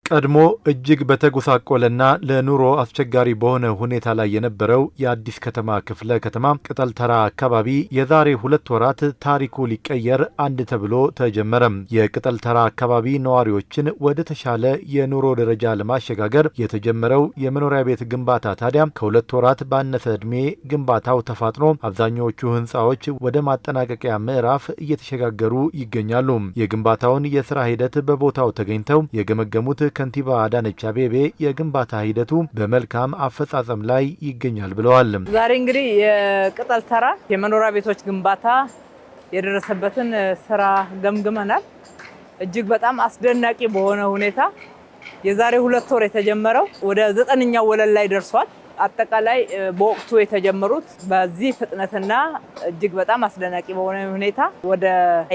ቀድሞ እጅግ በተጎሳቆለና ለኑሮ አስቸጋሪ በሆነ ሁኔታ ላይ የነበረው የአዲስ ከተማ ክፍለ ከተማ ቅጠል ተራ አካባቢ የዛሬ 2 ወራት ታሪኩ ሊቀየር አንድ ተብሎ ተጀመረ። የቅጠል ተራ አካባቢ ነዋሪዎችን ወደ ተሻለ የኑሮ ደረጃ ለማሸጋገር የተጀመረው የመኖሪያ ቤት ግንባታ ታዲያ ከ2 ወራት ባነሰ ዕድሜ ግንባታው ተፋጥኖ አብዛኞቹ ህንፃዎች ወደ ማጠናቀቂያ ምዕራፍ እየተሸጋገሩ ይገኛሉ። የግንባታውን የስራ ሂደት በቦታው ተገኝተው የገመገሙት ከንቲባ አዳነች አቤቤ የግንባታ ሂደቱ በመልካም አፈጻጸም ላይ ይገኛል ብለዋል። ዛሬ እንግዲህ የቅጠል ተራ የመኖሪያ ቤቶች ግንባታ የደረሰበትን ስራ ገምግመናል። እጅግ በጣም አስደናቂ በሆነ ሁኔታ የዛሬ 2 ወር የተጀመረው ወደ 9ኛው ወለል ላይ ደርሷል። አጠቃላይ በወቅቱ የተጀመሩት በዚህ ፍጥነትና እጅግ በጣም አስደናቂ በሆነ ሁኔታ ወደ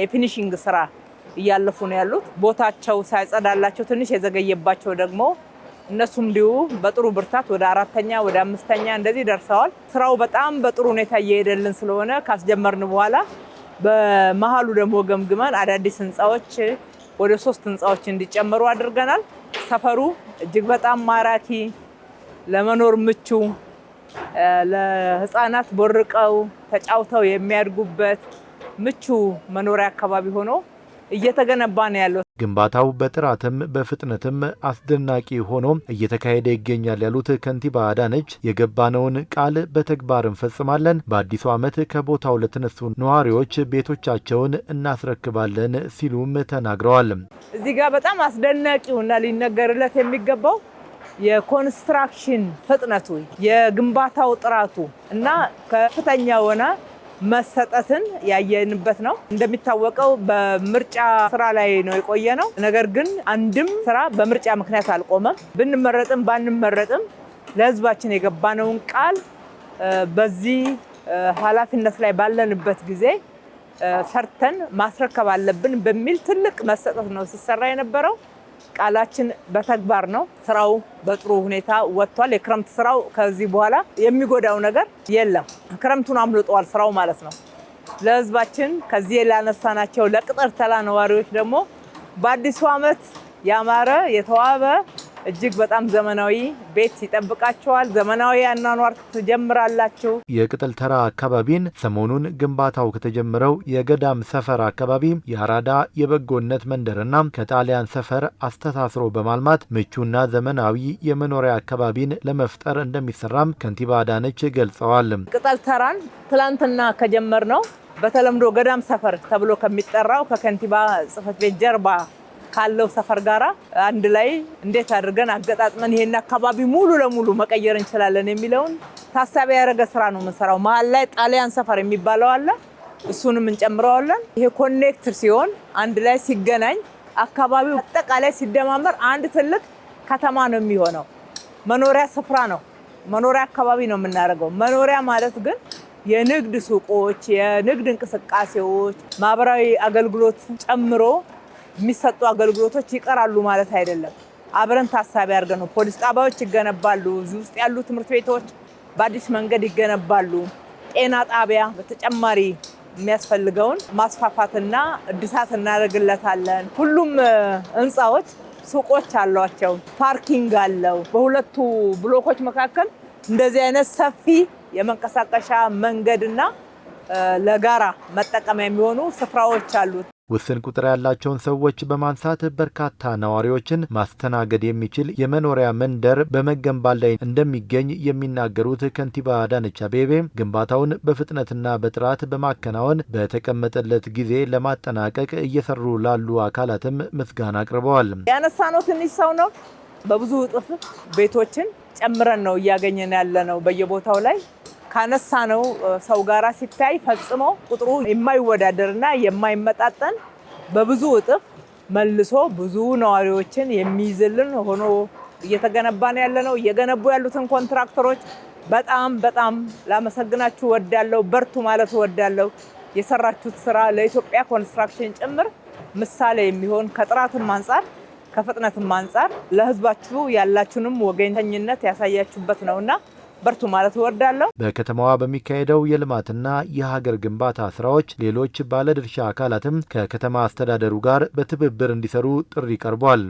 የፊኒሺንግ ስራ እያለፉ ነው ያሉት። ቦታቸው ሳይጸዳላቸው ትንሽ የዘገየባቸው ደግሞ እነሱም እንዲሁ በጥሩ ብርታት ወደ 4ኛ ወደ 5ኛ እንደዚህ ደርሰዋል። ስራው በጣም በጥሩ ሁኔታ እየሄደልን ስለሆነ ካስጀመርን በኋላ በመሃሉ ደግሞ ገምግመን አዳዲስ ህንፃዎች ወደ 3 ህንፃዎች እንዲጨመሩ አድርገናል። ሰፈሩ እጅግ በጣም ማራኪ፣ ለመኖር ምቹ፣ ለህፃናት ቦርቀው ተጫውተው የሚያድጉበት ምቹ መኖሪያ አካባቢ ሆኖ እየተገነባ ነው ያለው። ግንባታው በጥራትም በፍጥነትም አስደናቂ ሆኖ እየተካሄደ ይገኛል ያሉት ከንቲባ አዳነች የገባነውን ቃል በተግባር እንፈጽማለን፣ በአዲሱ ዓመት ከቦታው ለተነሱ ነዋሪዎች ቤቶቻቸውን እናስረክባለን ሲሉም ተናግረዋል። እዚህ ጋር በጣም አስደናቂውና ሊነገርለት የሚገባው የኮንስትራክሽን ፍጥነቱ፣ የግንባታው ጥራቱ እና ከፍተኛ የሆነ መሰጠትን ያየንበት ነው። እንደሚታወቀው በምርጫ ስራ ላይ ነው የቆየ ነው። ነገር ግን አንድም ስራ በምርጫ ምክንያት አልቆመም። ብንመረጥም ባንመረጥም ለህዝባችን የገባነውን ቃል በዚህ ኃላፊነት ላይ ባለንበት ጊዜ ሰርተን ማስረከብ አለብን በሚል ትልቅ መሰጠት ነው ሲሰራ የነበረው። ቃላችን በተግባር ነው። ስራው በጥሩ ሁኔታ ወጥቷል። የክረምት ስራው ከዚህ በኋላ የሚጎዳው ነገር የለም። ክረምቱን አምልጧል ስራው ማለት ነው። ለህዝባችን ከዚህ ላነሳናቸው ለቅጠል ተራ ነዋሪዎች ደግሞ በአዲሱ ዓመት ያማረ የተዋበ እጅግ በጣም ዘመናዊ ቤት ይጠብቃቸዋል። ዘመናዊ አኗኗር ትጀምራላችሁ። የቅጠል ተራ አካባቢን ሰሞኑን ግንባታው ከተጀመረው የገዳም ሰፈር አካባቢ የአራዳ የበጎነት መንደርና ከጣሊያን ሰፈር አስተሳስሮ በማልማት ምቹና ዘመናዊ የመኖሪያ አካባቢን ለመፍጠር እንደሚሰራም ከንቲባ አዳነች ገልጸዋል። ቅጠል ተራን ትላንትና ከጀመርነው በተለምዶ ገዳም ሰፈር ተብሎ ከሚጠራው ከከንቲባ ጽሕፈት ቤት ጀርባ ካለው ሰፈር ጋራ አንድ ላይ እንዴት አድርገን አገጣጥመን ይሄን አካባቢ ሙሉ ለሙሉ መቀየር እንችላለን የሚለውን ታሳቢ ያደረገ ስራ ነው የምንሰራው። መሀል ላይ ጣሊያን ሰፈር የሚባለው አለ፣ እሱንም እንጨምረዋለን። ይሄ ኮኔክትር ሲሆን አንድ ላይ ሲገናኝ አካባቢው አጠቃላይ ሲደማመር አንድ ትልቅ ከተማ ነው የሚሆነው። መኖሪያ ስፍራ ነው፣ መኖሪያ አካባቢ ነው የምናደርገው። መኖሪያ ማለት ግን የንግድ ሱቆች፣ የንግድ እንቅስቃሴዎች፣ ማህበራዊ አገልግሎት ጨምሮ የሚሰጡ አገልግሎቶች ይቀራሉ ማለት አይደለም። አብረን ታሳቢ አድርገን ነው። ፖሊስ ጣቢያዎች ይገነባሉ። እዚህ ውስጥ ያሉ ትምህርት ቤቶች በአዲስ መንገድ ይገነባሉ። ጤና ጣቢያ በተጨማሪ የሚያስፈልገውን ማስፋፋትና እድሳት እናደርግለታለን። ሁሉም ህንፃዎች ሱቆች አሏቸው፣ ፓርኪንግ አለው። በሁለቱ ብሎኮች መካከል እንደዚህ አይነት ሰፊ የመንቀሳቀሻ መንገድና ለጋራ መጠቀሚያ የሚሆኑ ስፍራዎች አሉት። ውስን ቁጥር ያላቸውን ሰዎች በማንሳት በርካታ ነዋሪዎችን ማስተናገድ የሚችል የመኖሪያ መንደር በመገንባት ላይ እንደሚገኝ የሚናገሩት ከንቲባ አዳነች አቤቤ ግንባታውን በፍጥነትና በጥራት በማከናወን በተቀመጠለት ጊዜ ለማጠናቀቅ እየሰሩ ላሉ አካላትም ምስጋና አቅርበዋል። ያነሳነው ትንሽ ሰው ነው። በብዙ እጥፍ ቤቶችን ጨምረን ነው እያገኘን ያለ ነው። በየቦታው ላይ ካነሳነው ሰው ጋራ ሲታይ ፈጽሞ ቁጥሩ የማይወዳደርና የማይመጣጠን በብዙ እጥፍ መልሶ ብዙ ነዋሪዎችን የሚይዝልን ሆኖ እየተገነባ ነው ያለ ነው። እየገነቡ ያሉትን ኮንትራክተሮች በጣም ላመሰግናችሁ ወዳለሁ። በርቱ ማለት ወዳለሁ። የሰራችሁት ስራ ለኢትዮጵያ ኮንስትራክሽን ጭምር ምሳሌ የሚሆን ከጥራትም አንጻር ከፍጥነትም አንጻር ለህዝባችሁ ያላችሁንም ወገኝተኝነት ያሳያችሁበት ነውና በርቱ ማለት እወዳለሁ። በከተማዋ በሚካሄደው የልማትና የሀገር ግንባታ ስራዎች ሌሎች ባለድርሻ አካላትም ከከተማ አስተዳደሩ ጋር በትብብር እንዲሰሩ ጥሪ ቀርቧል።